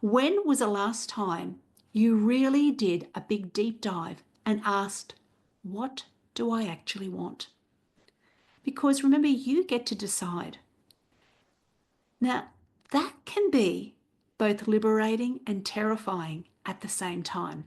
When was the last time you really did a big deep dive and asked, what do I actually want? Because remember, you get to decide. Now, that can be both liberating and terrifying at the same time.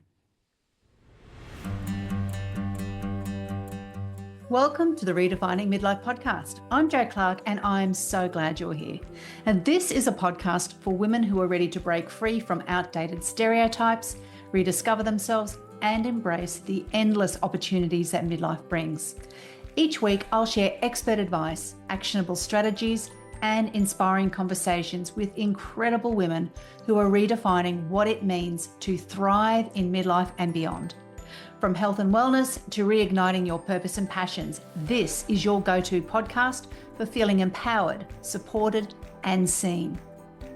Welcome to the Redefining Midlife podcast. I'm Jo Clark and I'm so glad you're here. And this is a podcast for women who are ready to break free from outdated stereotypes, rediscover themselves, and embrace the endless opportunities that midlife brings. Each week, I'll share expert advice, actionable strategies, and inspiring conversations with incredible women who are redefining what it means to thrive in midlife and beyond. From health and wellness to reigniting your purpose and passions, this is your go-to podcast for feeling empowered, supported, and seen.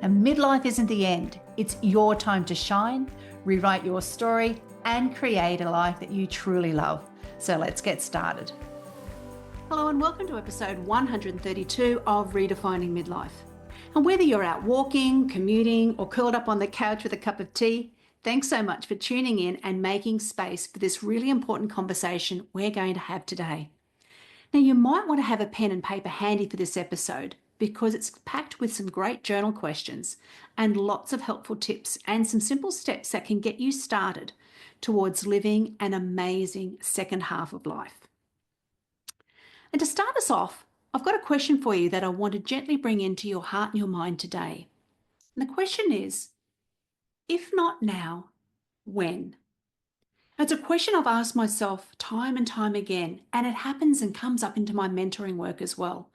And midlife isn't the end. It's your time to shine, rewrite your story, and create a life that you truly love. So let's get started. Hello and welcome to episode 132 of Redefining Midlife. And whether you're out walking, commuting, or curled up on the couch with a cup of tea, thanks so much for tuning in and making space for this really important conversation we're going to have today. Now, you might want to have a pen and paper handy for this episode because it's packed with some great journal questions and lots of helpful tips and some simple steps that can get you started towards living an amazing second half of life. And to start us off, I've got a question for you that I want to gently bring into your heart and your mind today. And the question is, if not now, when? It's a question I've asked myself time and time again, and it happens and comes up into my mentoring work as well.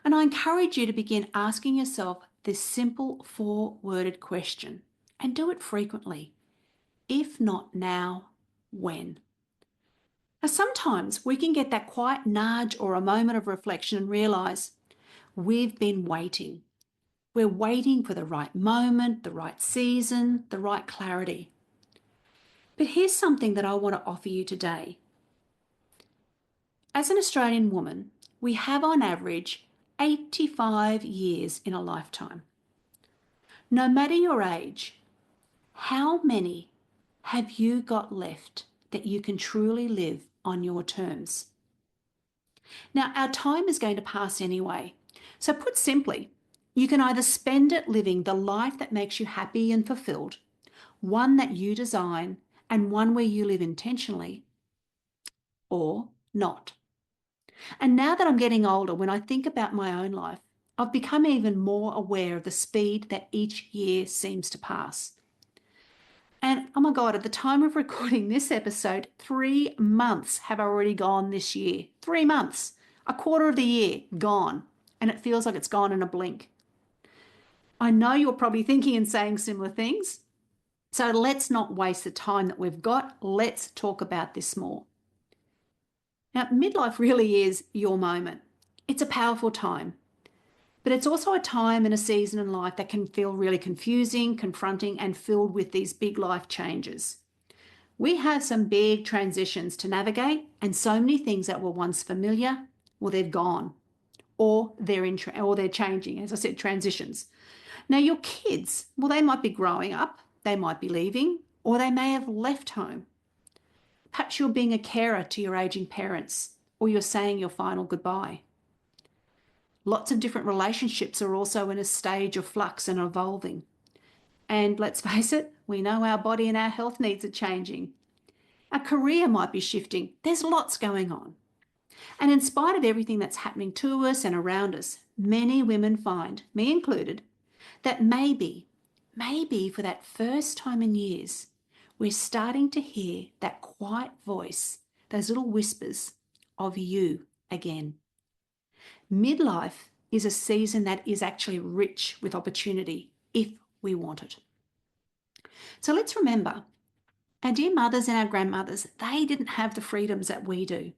And I encourage you to begin asking yourself this simple four-worded question and do it frequently. If not now, when? Now, sometimes we can get that quiet nudge or a moment of reflection and realize we've been waiting. We're waiting for the right moment, the right season, the right clarity. But here's something that I want to offer you today. As an Australian woman, we have on average 85 years in a lifetime. No matter your age, how many have you got left that you can truly live on your terms? Now, our time is going to pass anyway. So put simply, you can either spend it living the life that makes you happy and fulfilled, one that you design, and one where you live intentionally, or not. And now that I'm getting older, when I think about my own life, I've become even more aware of the speed that each year seems to pass. And oh my God, at the time of recording this episode, 3 months have already gone this year. 3 months, a quarter of the year gone. And it feels like it's gone in a blink. I know you're probably thinking and saying similar things. So let's not waste the time that we've got. Let's talk about this more. Now, midlife really is your moment. It's a powerful time, but it's also a time and a season in life that can feel really confusing, confronting, and filled with these big life changes. We have some big transitions to navigate, and so many things that were once familiar, well, they've gone, or they're changing. As I said, transitions. Now, your kids, well, they might be growing up, they might be leaving, or they may have left home. Perhaps you're being a carer to your aging parents, or you're saying your final goodbye. Lots of different relationships are also in a stage of flux and evolving. And let's face it, we know our body and our health needs are changing. Our career might be shifting. There's lots going on. And in spite of everything that's happening to us and around us, many women find, me included, that maybe for that first time in years, we're starting to hear that quiet voice, those little whispers of you again. Midlife is a season that is actually rich with opportunity if we want it. So let's remember, our dear mothers and our grandmothers, they didn't have the freedoms that we do.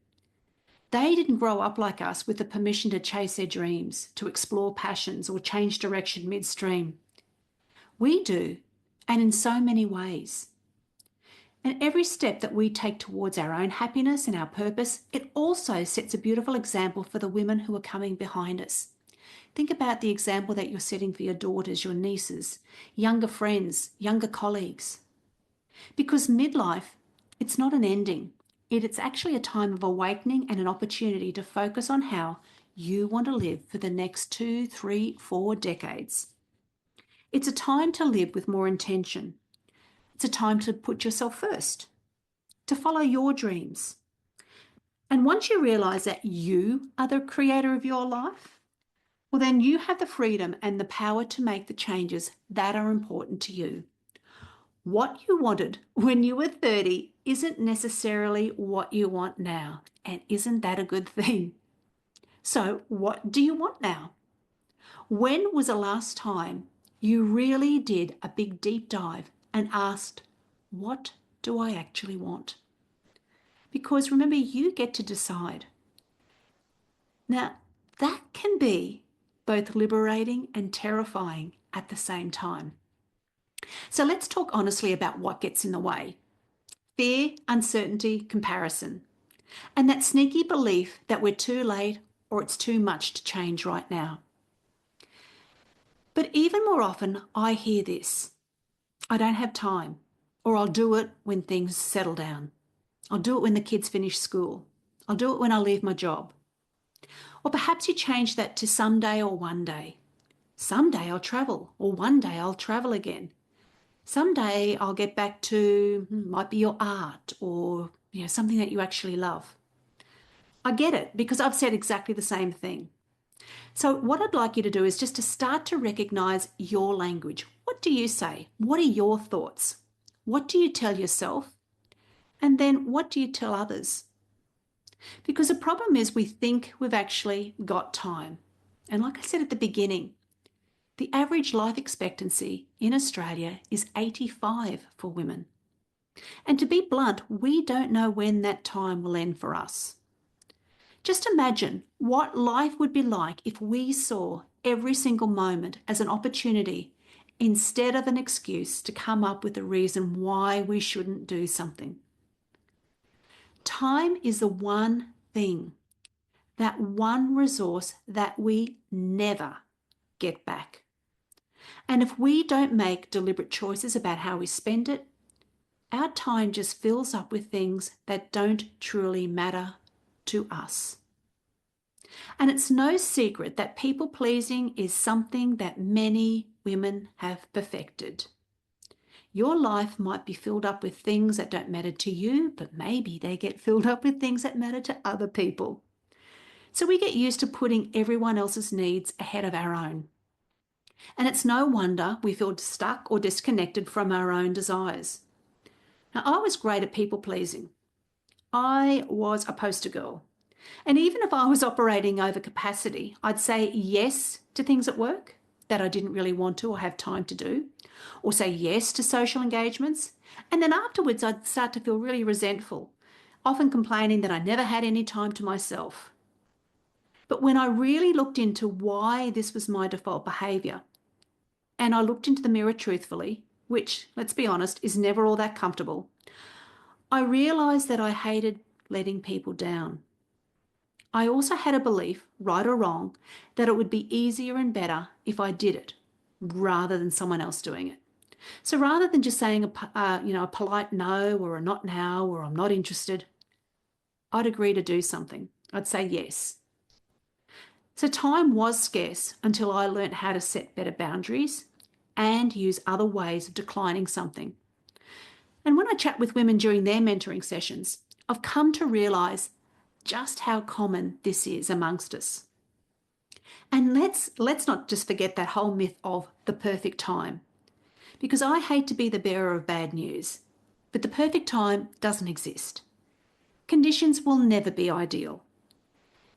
They didn't grow up like us with the permission to chase their dreams, to explore passions or change direction midstream. We do, and in so many ways. And every step that we take towards our own happiness and our purpose, it also sets a beautiful example for the women who are coming behind us. Think about the example that you're setting for your daughters, your nieces, younger friends, younger colleagues. Because midlife, it's not an ending. It's actually a time of awakening and an opportunity to focus on how you want to live for the next 2, 3, 4 decades. It's a time to live with more intention. It's a time to put yourself first, to follow your dreams. And once you realize that you are the creator of your life, well, then you have the freedom and the power to make the changes that are important to you. What you wanted when you were 30 isn't necessarily what you want now. And isn't that a good thing? So, what do you want now? When was the last time you really did a big deep dive and asked, what do I actually want? Because remember, you get to decide. Now, that can be both liberating and terrifying at the same time. So let's talk honestly about what gets in the way. Fear, uncertainty, comparison, and that sneaky belief that we're too late or it's too much to change right now. But even more often, I hear this: I don't have time, or I'll do it when things settle down. I'll do it when the kids finish school. I'll do it when I leave my job. Or perhaps you change that to someday or one day. Someday I'll travel, or one day I'll travel again. Someday I'll get back to, might be your art or something that you actually love. I get it, because I've said exactly the same thing. So what I'd like you to do is just to start to recognize your language. What do you say? What are your thoughts? What do you tell yourself? And then what do you tell others? Because the problem is we think we've actually got time. And like I said at the beginning, the average life expectancy in Australia is 85 for women. And to be blunt, we don't know when that time will end for us. Just imagine what life would be like if we saw every single moment as an opportunity instead of an excuse to come up with a reason why we shouldn't do something. Time is the one thing, that one resource that we never get back. And if we don't make deliberate choices about how we spend it, our time just fills up with things that don't truly matter to us. And it's no secret that people pleasing is something that many women have perfected. Your life might be filled up with things that don't matter to you, but maybe they get filled up with things that matter to other people. So we get used to putting everyone else's needs ahead of our own. And it's no wonder we feel stuck or disconnected from our own desires. Now, I was great at people pleasing. I was a poster girl. And even if I was operating over capacity, I'd say yes to things at work that I didn't really want to or have time to do, or say yes to social engagements. And then afterwards, I'd start to feel really resentful, often complaining that I never had any time to myself. But when I really looked into why this was my default behaviour, and I looked into the mirror truthfully, which, let's be honest, is never all that comfortable, I realised that I hated letting people down. I also had a belief, right or wrong, that it would be easier and better if I did it rather than someone else doing it. So rather than just saying a polite no or a not now or I'm not interested, I'd agree to do something. I'd say yes. So time was scarce until I learnt how to set better boundaries and use other ways of declining something. And when I chat with women during their mentoring sessions, I've come to realise just how common this is amongst us. And let's not just forget that whole myth of the perfect time, because I hate to be the bearer of bad news, but the perfect time doesn't exist. Conditions will never be ideal.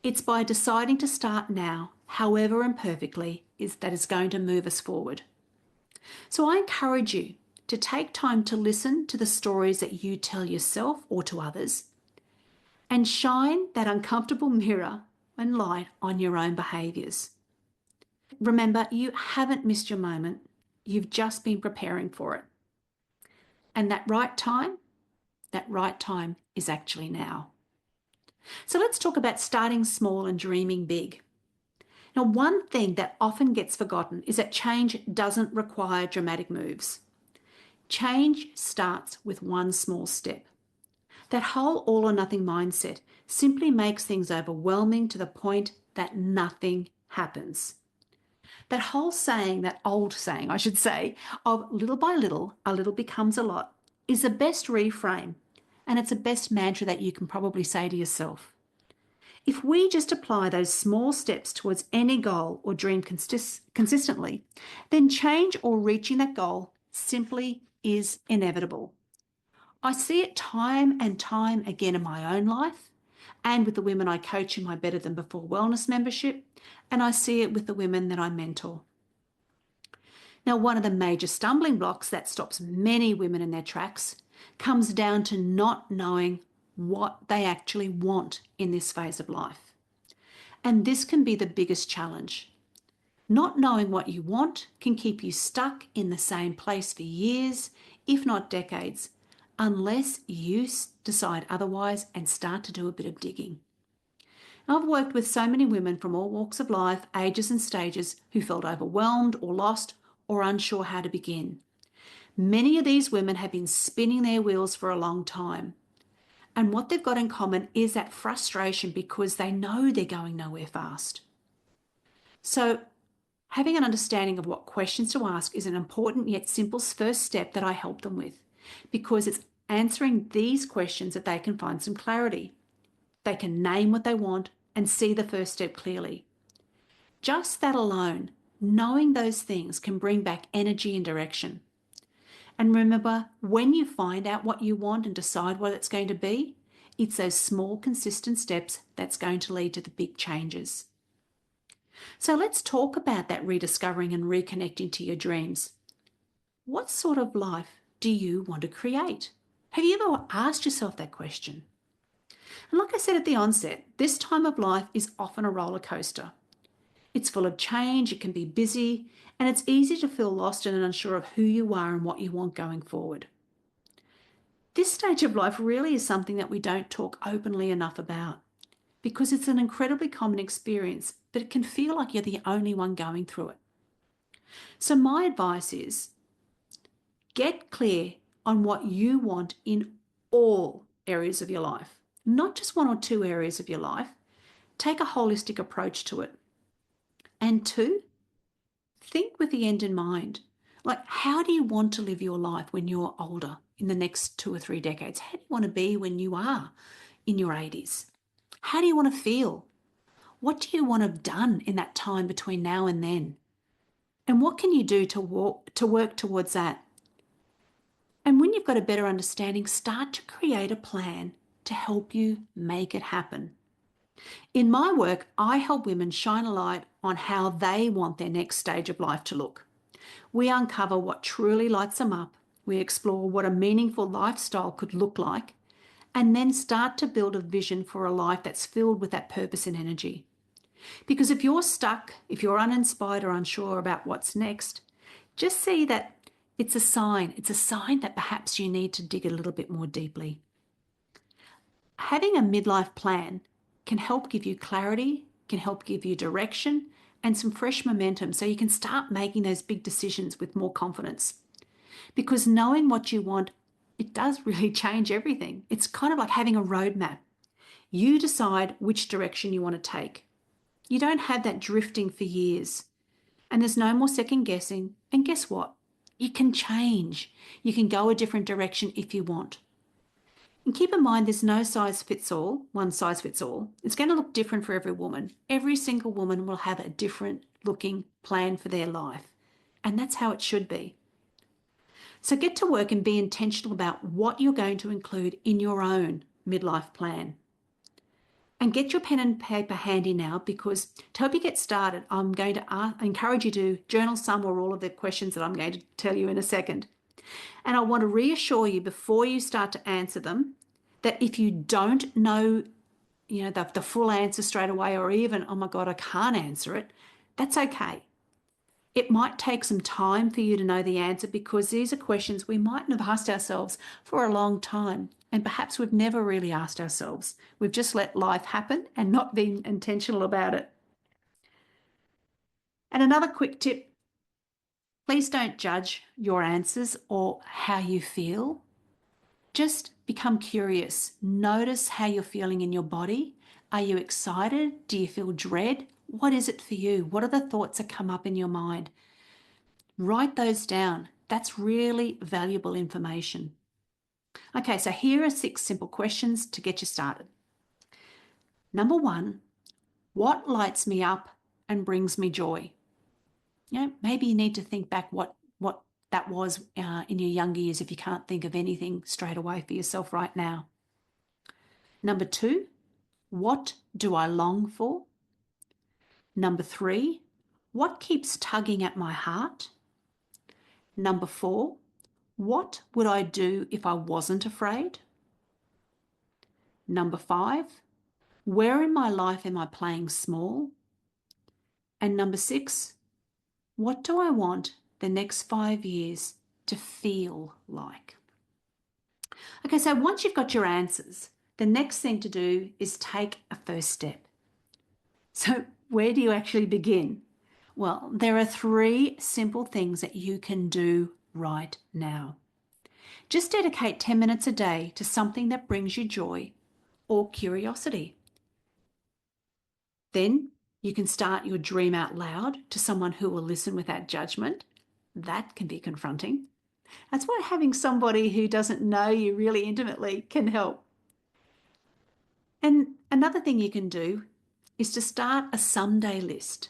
It's by deciding to start now, however imperfectly, that is going to move us forward. So I encourage you to take time to listen to the stories that you tell yourself or to others, and shine that uncomfortable mirror and light on your own behaviours. Remember, you haven't missed your moment. You've just been preparing for it. And that right time is actually now. So let's talk about starting small and dreaming big. Now, one thing that often gets forgotten is that change doesn't require dramatic moves. Change starts with one small step. That whole all or nothing mindset simply makes things overwhelming to the point that nothing happens. That whole saying, that old saying, I should say, of little by little, a little becomes a lot, is the best reframe, and it's the best mantra that you can probably say to yourself. If we just apply those small steps towards any goal or dream consistently, then change or reaching that goal simply is inevitable. I see it time and time again in my own life and with the women I coach in my Better Than Before Wellness membership, and I see it with the women that I mentor. Now, one of the major stumbling blocks that stops many women in their tracks comes down to not knowing what they actually want in this phase of life. And this can be the biggest challenge. Not knowing what you want can keep you stuck in the same place for years, if not decades, unless you decide otherwise and start to do a bit of digging. I've worked with so many women from all walks of life, ages and stages, who felt overwhelmed or lost or unsure how to begin. Many of these women have been spinning their wheels for a long time. And what they've got in common is that frustration because they know they're going nowhere fast. So having an understanding of what questions to ask is an important yet simple first step that I help them with, because it's answering these questions that they can find some clarity. They can name what they want and see the first step clearly. Just that alone, knowing those things, can bring back energy and direction. And remember, when you find out what you want and decide what it's going to be, it's those small, consistent steps that's going to lead to the big changes. So let's talk about that rediscovering and reconnecting to your dreams. What sort of life do you want to create? Have you ever asked yourself that question? And like I said at the onset, this time of life is often a roller coaster. It's full of change, it can be busy, and it's easy to feel lost and unsure of who you are and what you want going forward. This stage of life really is something that we don't talk openly enough about, because it's an incredibly common experience, but it can feel like you're the only one going through it. So my advice is get clear on what you want in all areas of your life, not just one or two areas of your life. Take a holistic approach to it. And two, think with the end in mind. Like, how do you want to live your life when you're older in the next 2 or 3 decades? How do you want to be when you are in your 80s? How do you want to feel? What do you want to have done in that time between now and then? And what can you do to work towards that? And when you've got a better understanding, start to create a plan to help you make it happen. In my work, I help women shine a light on how they want their next stage of life to look. We uncover what truly lights them up. We explore what a meaningful lifestyle could look like, and then start to build a vision for a life that's filled with that purpose and energy. Because if you're stuck, if you're uninspired or unsure about what's next, just see that it's a sign. It's a sign that perhaps you need to dig a little bit more deeply. Having a midlife plan can help give you clarity, can help give you direction and some fresh momentum so you can start making those big decisions with more confidence. Because knowing what you want, it does really change everything. It's kind of like having a roadmap. You decide which direction you want to take. You don't have that drifting for years. And there's no more second guessing. And guess what? You can change. You can go a different direction if you want. And keep in mind, there's no size fits all, one size fits all. It's going to look different for every woman. Every single woman will have a different looking plan for their life. And that's how it should be. So get to work and be intentional about what you're going to include in your own midlife plan. And get your pen and paper handy now, because to help you get started, I'm going to encourage you to journal some or all of the questions that I'm going to tell you in a second. And I want to reassure you before you start to answer them that if you don't know, the full answer straight away, or even, oh my God, I can't answer it, that's okay. It might take some time for you to know the answer, because these are questions we mightn't have asked ourselves for a long time. And perhaps we've never really asked ourselves. We've just let life happen and not been intentional about it. And another quick tip, please don't judge your answers or how you feel. Just become curious. Notice how you're feeling in your body. Are you excited? Do you feel dread? What is it for you? What are the thoughts that come up in your mind? Write those down. That's really valuable information. Okay, so here are 6 simple questions to get you started. Number 1, what lights me up and brings me joy? Maybe you need to think back what that was in your younger years if you can't think of anything straight away for yourself right now. Number 2, what do I long for? Number 3, what keeps tugging at my heart? Number 4, what would I do if I wasn't afraid? Number 5, where in my life am I playing small? And number 6, what do I want the next 5 years to feel like? Okay, so once you've got your answers, the next thing to do is take a first step. So where do you actually begin? Well, there are 3 simple things that you can do right now. Just dedicate 10 minutes a day to something that brings you joy or curiosity. Then you can start your dream out loud to someone who will listen without judgment. That can be confronting. That's why having somebody who doesn't know you really intimately can help. And another thing you can do is to start a someday list.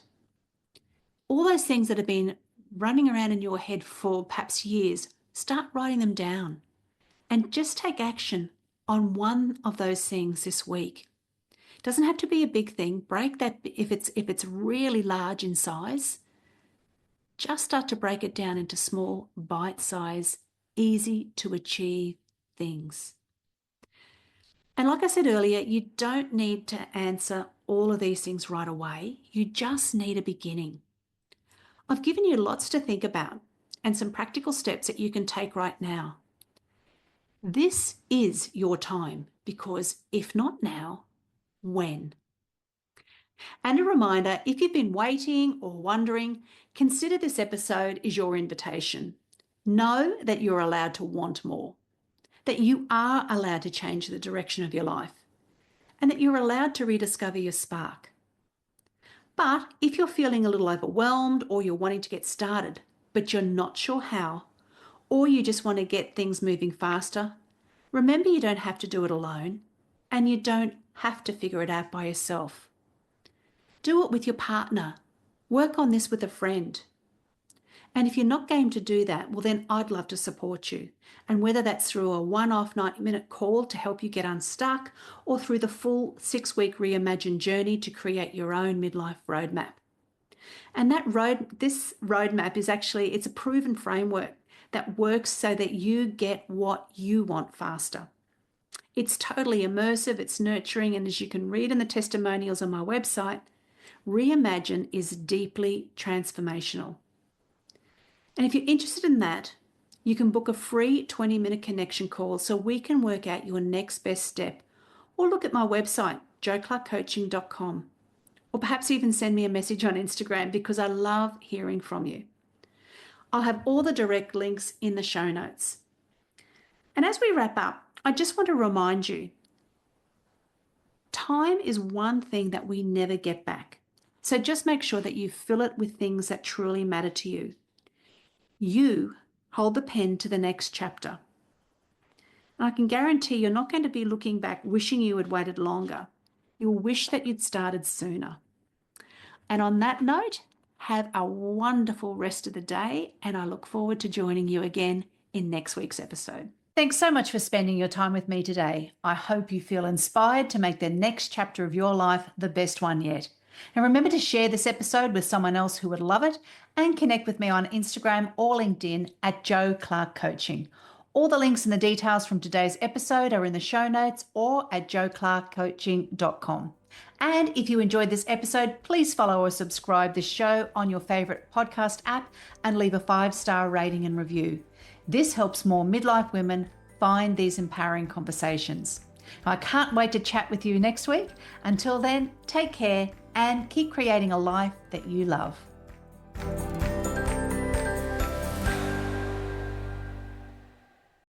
All those things that have been running around in your head for perhaps years, start writing them down and just take action on one of those things this week. It doesn't have to be a big thing. Break that if it's really large in size. Just start to break it down into small, bite-sized, easy to achieve things. And like I said earlier, you don't need to answer all of these things right away. You just need a beginning. I've given you lots to think about and some practical steps that you can take right now. This is your time, because if not now, when? And a reminder, if you've been waiting or wondering, consider this episode as your invitation. Know that you're allowed to want more, that you are allowed to change the direction of your life, and that you're allowed to rediscover your spark. But if you're feeling a little overwhelmed, or you're wanting to get started, but you're not sure how, or you just want to get things moving faster, remember you don't have to do it alone, and you don't have to figure it out by yourself. Do it with your partner. Work on this with a friend. And if you're not game to do that, well then I'd love to support you. And whether that's through a one-off 90-minute call to help you get unstuck, or through the full 6-week Reimagine journey to create your own midlife roadmap. And this roadmap is it's a proven framework that works so that you get what you want faster. It's totally immersive, it's nurturing, and as you can read in the testimonials on my website, Reimagine is deeply transformational. And if you're interested in that, you can book a free 20-minute connection call so we can work out your next best step, or look at my website, joclarkcoaching.com, or perhaps even send me a message on Instagram, because I love hearing from you. I'll have all the direct links in the show notes. And as we wrap up, I just want to remind you, time is one thing that we never get back. So just make sure that you fill it with things that truly matter to you. You hold the pen to the next chapter. And I can guarantee you're not going to be looking back wishing you had waited longer. You'll wish that you'd started sooner. And on that note, have a wonderful rest of the day, and I look forward to joining you again in next week's episode. Thanks so much for spending your time with me today. I hope you feel inspired to make the next chapter of your life the best one yet. And remember to share this episode with someone else who would love it, and connect with me on Instagram or LinkedIn at Jo Clark Coaching. All the links and the details from today's episode are in the show notes or at joclarkcoaching.com. And if you enjoyed this episode, please follow or subscribe this show on your favorite podcast app and leave a 5-star rating and review. This helps more midlife women find these empowering conversations. I can't wait to chat with you next week. Until then, take care and keep creating a life that you love.